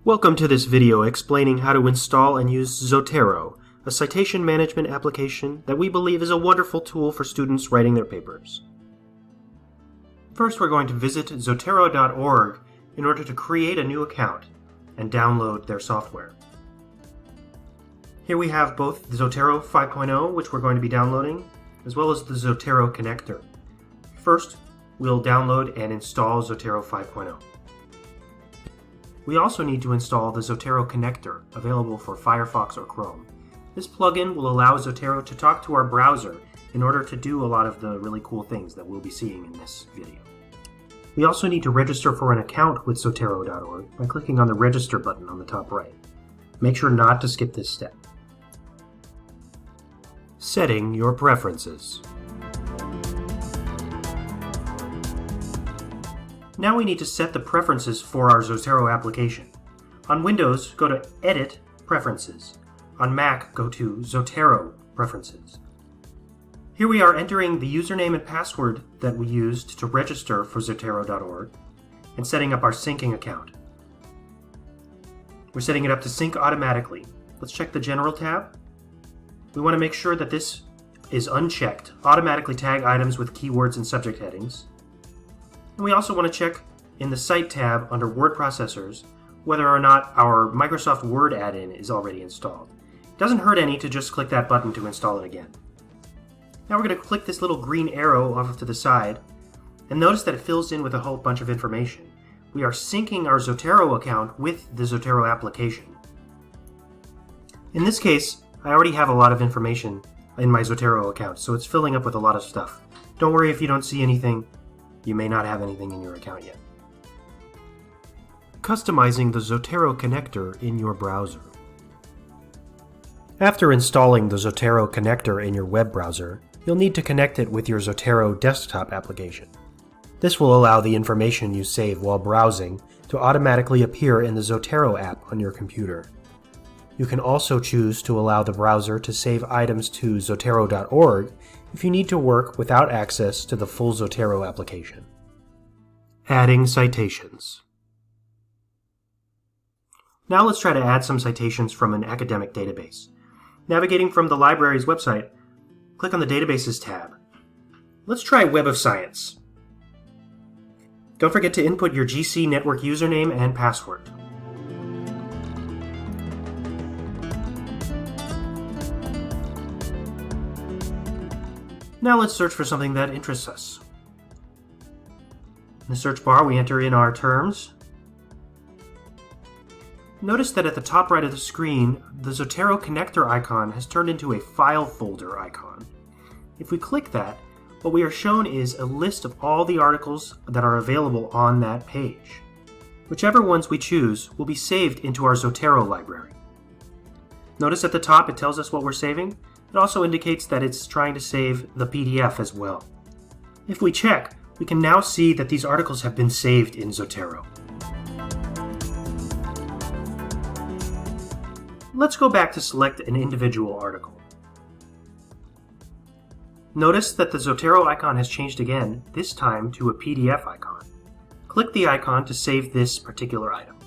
Welcome to this video explaining how to install and use Zotero, a citation management application that we believe is a wonderful tool for students writing their papers. First, we're going to visit Zotero.org in order to create a new account and download their software. Here we have both the Zotero 5.0, which we're going to be downloading, as well as the Zotero connector. First, we'll download and install Zotero 5.0. We also need to install the Zotero connector, available for Firefox or Chrome. This plugin will allow Zotero to talk to our browser in order to do a lot of the really cool things that we'll be seeing in this video. We also need to register for an account with Zotero.org by clicking on the Register button on the top right. Make sure not to skip this step. Setting your preferences. Now we need to set the preferences for our Zotero application. On Windows, go to Edit, Preferences. On Mac, go to Zotero, Preferences. Here we are entering the username and password that we used to register for Zotero.org and setting up our syncing account. We're setting it up to sync automatically. Let's check the General tab. We want to make sure that this is unchecked. Automatically tag items with keywords and subject headings. And we also want to check in the Cite tab under Word Processors whether or not our Microsoft Word add-in is already installed. It doesn't hurt any to just click that button to install it again. Now we're going to click this little green arrow off to the side, and notice that it fills in with a whole bunch of information. We are syncing our Zotero account with the Zotero application. In this case, I already have a lot of information in my Zotero account, so it's filling up with a lot of stuff. Don't worry if you don't see anything. You may not have anything in your account yet. Customizing the Zotero connector in your browser. After installing the Zotero connector in your web browser, you'll need to connect it with your Zotero desktop application. This will allow the information you save while browsing to automatically appear in the Zotero app on your computer. You can also choose to allow the browser to save items to Zotero.org if you need to work without access to the full Zotero application. Adding citations. Now let's try to add some citations from an academic database. Navigating from the library's website, click on the Databases tab. Let's try Web of Science. Don't forget to input your GC network username and password. Now let's search for something that interests us. In the search bar, we enter in our terms. Notice that at the top right of the screen, the Zotero connector icon has turned into a file folder icon. If we click that, what we are shown is a list of all the articles that are available on that page. Whichever ones we choose will be saved into our Zotero library. Notice at the top it tells us what we're saving. It also indicates that it's trying to save the PDF as well. If we check, we can now see that these articles have been saved in Zotero. Let's go back to select an individual article. Notice that the Zotero icon has changed again, this time to a PDF icon. Click the icon to save this particular item.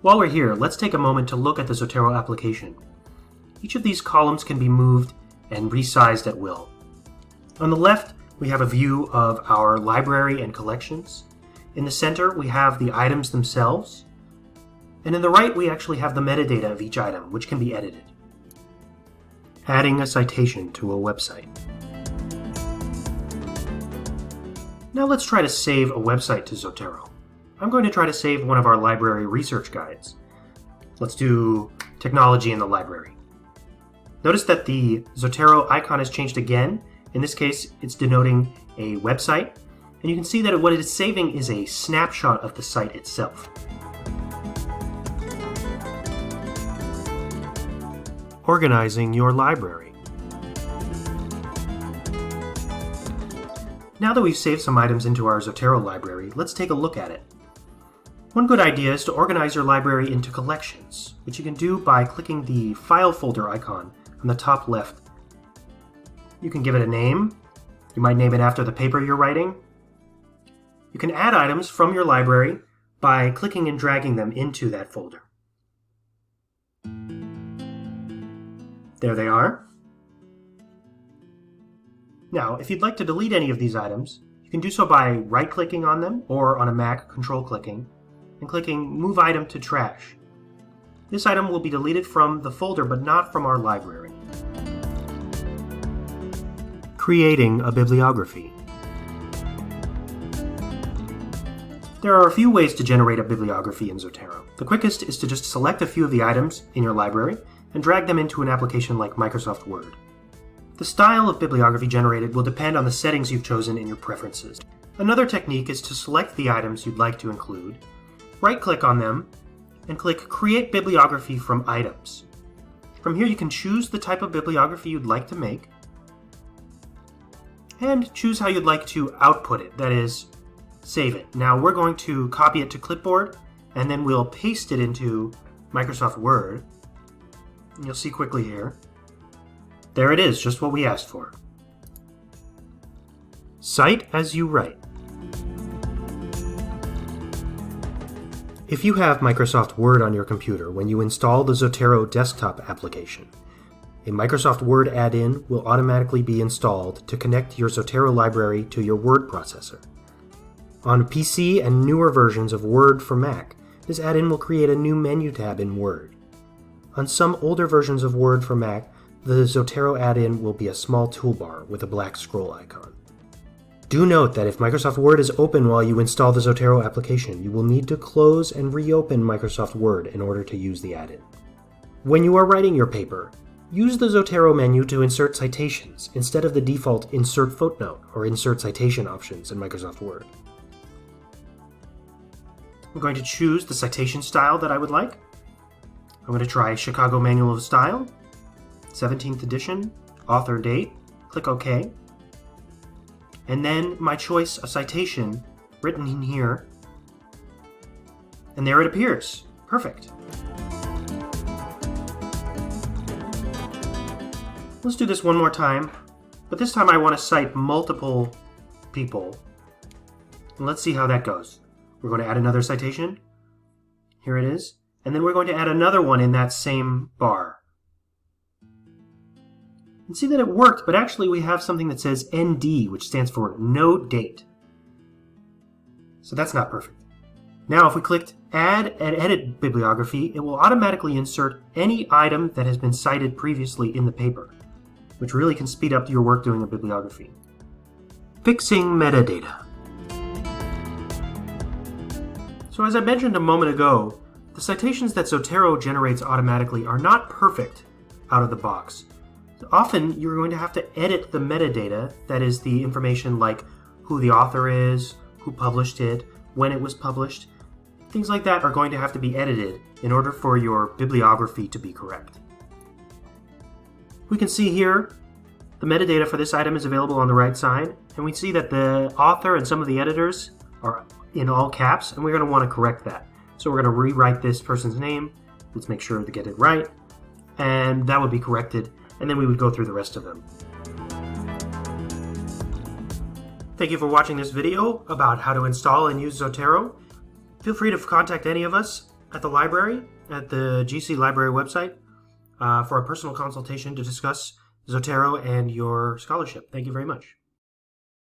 While we're here, let's take a moment to look at the Zotero application. Each of these columns can be moved and resized at will. On the left, we have a view of our library and collections. In the center, we have the items themselves. And in the right, we actually have the metadata of each item, which can be edited. Adding a citation to a website. Now let's try to save a website to Zotero. I'm going to try to save one of our library research guides. Let's do Technology in the Library. Notice that the Zotero icon has changed again. In this case, it's denoting a website. And you can see that what it is saving is a snapshot of the site itself. Organizing your library. Now that we've saved some items into our Zotero library, let's take a look at it. One good idea is to organize your library into collections, which you can do by clicking the file folder icon on the top left. You can give it a name. You might name it after the paper you're writing. You can add items from your library by clicking and dragging them into that folder. There they are. Now, if you'd like to delete any of these items, you can do so by right-clicking on them, or on a Mac, control-clicking, and clicking Move Item to Trash. This item will be deleted from the folder, but not from our library. Creating a bibliography. There are a few ways to generate a bibliography in Zotero. The quickest is to just select a few of the items in your library and drag them into an application like Microsoft Word. The style of bibliography generated will depend on the settings you've chosen in your preferences. Another technique is to select the items you'd like to include, right-click on them, and click Create Bibliography from Items. From here you can choose the type of bibliography you'd like to make, and choose how you'd like to output it, that is, save it. Now we're going to copy it to clipboard, and then we'll paste it into Microsoft Word. And you'll see quickly here. There it is, just what we asked for. Cite as you write. If you have Microsoft Word on your computer when you install the Zotero desktop application, a Microsoft Word add-in will automatically be installed to connect your Zotero library to your word processor. On PC and newer versions of Word for Mac, this add-in will create a new menu tab in Word. On some older versions of Word for Mac, the Zotero add-in will be a small toolbar with a black scroll icon. Do note that if Microsoft Word is open while you install the Zotero application, you will need to close and reopen Microsoft Word in order to use the add-in. When you are writing your paper, use the Zotero menu to insert citations instead of the default Insert Footnote or Insert Citation options in Microsoft Word. I'm going to choose the citation style that I would like. I'm going to try Chicago Manual of Style, 17th edition, author date, click OK. And then my choice of citation written in here. And there it appears. Perfect. Let's do this one more time, but this time I want to cite multiple people. And let's see how that goes. We're going to add another citation. Here it is. And then we're going to add another one in that same bar. And see that it worked, but actually we have something that says ND, which stands for no date. So that's not perfect. Now if we clicked Add and Edit Bibliography, it will automatically insert any item that has been cited previously in the paper, which really can speed up your work doing a bibliography. Fixing metadata. So as I mentioned a moment ago, the citations that Zotero generates automatically are not perfect out of the box. Often you're going to have to edit the metadata, that is the information like who the author is, who published it, when it was published. Things like that are going to have to be edited in order for your bibliography to be correct. We can see here the metadata for this item is available on the right side, and we see that the author and some of the editors are in all caps, and we're going to want to correct that. So we're going to rewrite this person's name. Let's make sure to get it right, and that would be corrected. And then we would go through the rest of them. Thank you for watching this video about how to install and use Zotero. Feel free to contact any of us at the library, at the GC Library website, for a personal consultation to discuss Zotero and your scholarship. Thank you very much.